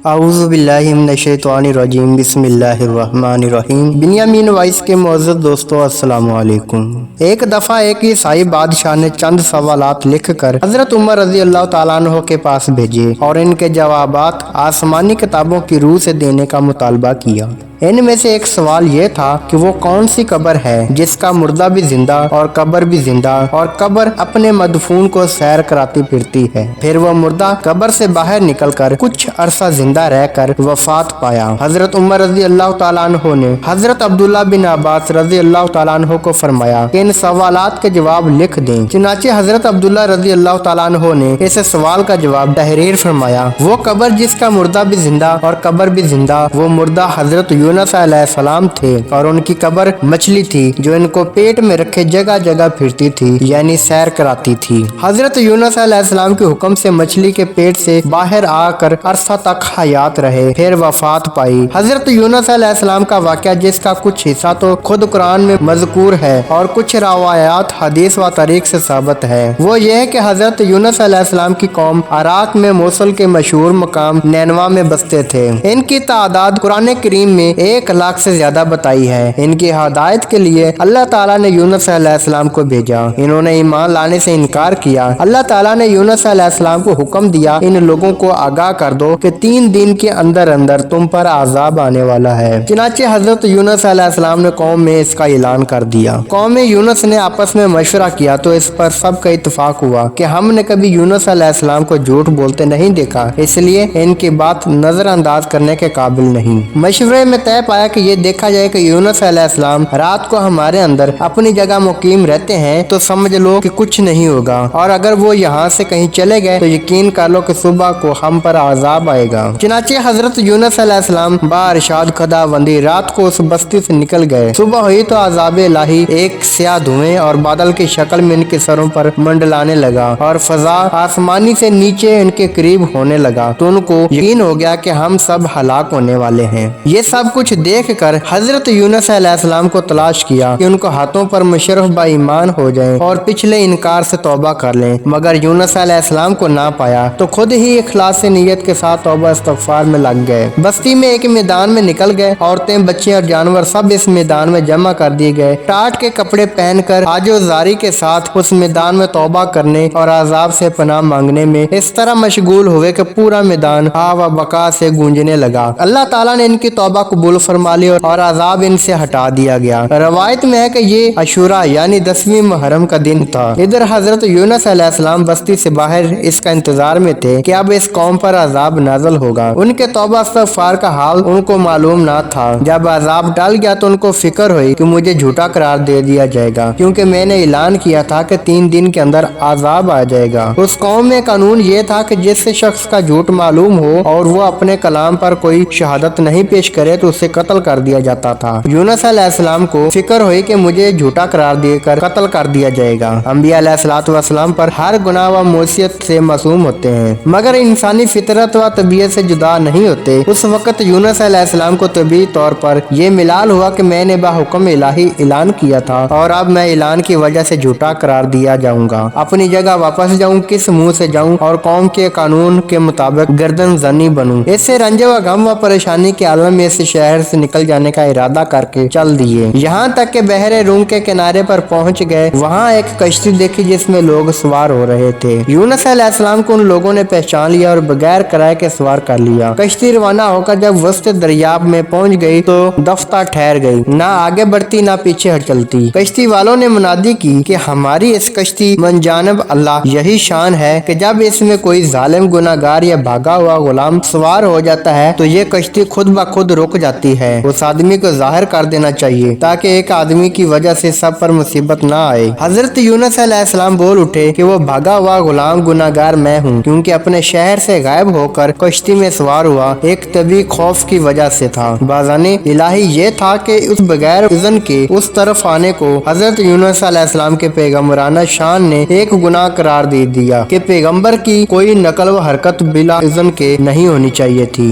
اعوذ باللہ من الشیطان الرجیم بسم اللہ الرحمن الرحیم بنیامین وائس کے معزز دوستو السلام علیکم۔ ایک دفعہ ایک عیسائی بادشاہ نے چند سوالات لکھ کر حضرت عمر رضی اللہ تعالیٰ عنہ کے پاس بھیجے اور ان کے جوابات آسمانی کتابوں کی روح سے دینے کا مطالبہ کیا۔ ان میں سے ایک سوال یہ تھا کہ وہ کون سی قبر ہے جس کا مردہ بھی زندہ اور قبر بھی زندہ اور قبر اپنے مدفون کو سیر کراتی پھرتی ہے، پھر وہ مردہ قبر سے باہر نکل کر کچھ عرصہ زندہ رہ کر وفات پایا۔ حضرت عمر رضی اللہ تعالیٰ عنہ نے حضرت عبداللہ بن عباس رضی اللہ تعالیٰ عنہ کو فرمایا کہ ان سوالات کے جواب لکھ دیں۔ چنانچہ حضرت عبداللہ رضی اللہ تعالیٰ عنہ نے اس سوال کا جواب تحریر فرمایا۔ وہ قبر جس کا مردہ بھی زندہ اور قبر بھی زندہ، وہ مردہ حضرت یونس علیہ السلام تھے اور ان کی قبر مچھلی تھی جو ان کو پیٹ میں رکھے جگہ جگہ پھرتی تھی، یعنی سیر کراتی تھی۔ حضرت یونس علیہ السلام کے حکم سے مچھلی کے پیٹ سے باہر آ کر عرصہ تک حیات رہے، پھر وفات پائی۔ حضرت یونس علیہ السلام کا واقعہ، جس کا کچھ حصہ تو خود قرآن میں مذکور ہے اور کچھ روایات حدیث و تاریخ سے ثابت ہے، وہ یہ ہے کہ حضرت یونس علیہ السلام کی قوم عراق میں موصل کے مشہور مقام نینوا میں بستے تھے۔ ان کی تعداد قرآن کریم میں 1,00,000 سے زیادہ بتائی ہے۔ ان کی ہدایت کے لیے اللہ تعالیٰ نے یونس علیہ السلام کو بھیجا۔ انہوں نے ایمان لانے سے انکار کیا۔ اللہ تعالیٰ نے یونس علیہ السلام کو حکم دیا، ان لوگوں کو آگاہ کر دو کہ 3 دن کے اندر اندر تم پر عذاب آنے والا ہے۔ چنانچہ حضرت یونس علیہ السلام نے قوم میں اس کا اعلان کر دیا۔ قوم یونس نے آپس میں مشورہ کیا تو اس پر سب کا اتفاق ہوا کہ ہم نے کبھی یونس علیہ السلام کو جھوٹ بولتے نہیں دیکھا، اس لیے ان کی بات نظر انداز کرنے کے قابل نہیں۔ مشورے میں طے پایا کہ یہ دیکھا جائے کہ یونس علیہ السلام رات کو ہمارے اندر اپنی جگہ مقیم رہتے ہیں تو سمجھ لو کہ کچھ نہیں ہوگا، اور اگر وہ یہاں سے کہیں چلے گئے تو یقین کر لو کہ صبح کو ہم پر عذاب آئے گا۔ چنانچہ حضرت یونس علیہ السلام با ارشاد خداوندی رات کو اس بستی سے نکل گئے۔ صبح ہوئی تو عذاب الہی ایک سیاہ دھوئیں اور بادل کی شکل میں ان کے سروں پر منڈلانے لگا اور فضا آسمانی سے نیچے ان کے قریب ہونے لگا، تو ان کو یقین ہو گیا کہ ہم سب ہلاک ہونے والے ہیں۔ یہ سب کچھ دیکھ کر حضرت یونس علیہ السلام کو تلاش کیا کہ ان کو ہاتھوں پر مشرف با ایمان ہو جائیں اور پچھلے انکار سے توبہ کر لیں، مگر یونس علیہ السلام کو نہ پایا تو خود ہی اخلاص نیت کے ساتھ توبہ استغفار میں لگ گئے۔ بستی میں ایک میدان میں نکل گئے، عورتیں، بچے اور جانور سب اس میدان میں جمع کر دیے گئے۔ ٹاٹ کے کپڑے پہن کر عاجزی کے ساتھ اس میدان میں توبہ کرنے اور عذاب سے پناہ مانگنے میں اس طرح مشغول ہوئے کہ پورا میدان آ و بکا سے گونجنے لگا۔ اللہ تعالیٰ نے ان کی توبہ قبول فرما لی اور عذاب ان سے ہٹا دیا گیا۔ روایت میں ہے کہ یہ عاشوراء یعنی 10ویں محرم کا دن تھا۔ ادھر حضرت یونس علیہ السلام بستی سے باہر اس کا انتظار میں تھے کہ اب اس قوم پر عذاب نازل ہوگا۔ ان کے توبہ استغفار کا حال ان کو معلوم نہ تھا۔ جب عذاب ٹل گیا تو ان کو فکر ہوئی کہ مجھے جھوٹا قرار دے دیا جائے گا، کیونکہ میں نے اعلان کیا تھا کہ 3 دن کے اندر عذاب آ جائے گا۔ اس قوم میں قانون یہ تھا کہ جس شخص کا جھوٹ معلوم ہو اور وہ اپنے کلام پر کوئی شہادت نہیں پیش کرے تو اسے قتل کر دیا جاتا تھا۔ یونس علیہ السلام کو فکر ہوئی کہ مجھے جھوٹا قرار دے کر قتل کر دیا جائے گا۔ انبیاء علیہ السلام پر ہر گناہ و معصیت سے معصوم ہوتے ہیں، مگر انسانی فطرت و طبیعت سے جدا نہیں ہوتے۔ اس وقت یونس علیہ السلام کو طبیعی طور پر یہ ملال ہوا کہ میں نے بحکم الہی اعلان کیا تھا اور اب میں اعلان کی وجہ سے جھوٹا قرار دیا جاؤں گا۔ اپنی جگہ واپس جاؤں، کس منہ سے جاؤں اور قوم کے قانون کے مطابق گردن زنی بنوں۔ اس سے رنج و غم و پریشانی کے عالم میں اس شہر سے نکل جانے کا ارادہ کر کے چل دیے، یہاں تک کہ بحر روم کے کنارے پر پہنچ گئے۔ وہاں ایک کشتی دیکھی جس میں لوگ سوار ہو رہے تھے۔ یونس علیہ السلام کو ان لوگوں نے پہچان لیا اور بغیر کرائے کے سوار کر لیا۔ کشتی روانہ ہو کر جب وسط دریاب میں پہنچ گئی تو دفتہ ٹھہر گئی، نہ آگے بڑھتی نہ پیچھے چلتی۔ کشتی والوں نے منادی کی کہ ہماری اس کشتی من جانب اللہ یہی شان ہے کہ جب اس میں کوئی ظالم گناہگار یا بھاگا ہوا غلام سوار ہو جاتا ہے تو یہ کشتی خود بخود رک جاتی ہے۔ اس آدمی کو ظاہر کر دینا چاہیے تاکہ ایک آدمی کی وجہ سے سب پر مصیبت نہ آئے۔ حضرت یونس علیہ السلام بول اٹھے کہ وہ بھاگا ہوا غلام گناہگار میں ہوں، کیونکہ اپنے شہر سے غائب ہو کر کشتی میں سوار ہوا ایک طبی خوف کی وجہ سے تھا۔ بازانے الہی یہ تھا کہ اس بغیر اذن کے اس طرف آنے کو حضرت یونس علیہ السلام کے پیغمبرانہ شان نے ایک گناہ قرار دے دیا کہ پیغمبر کی کوئی نقل و حرکت بلا اذن کے نہیں ہونی چاہیے تھی،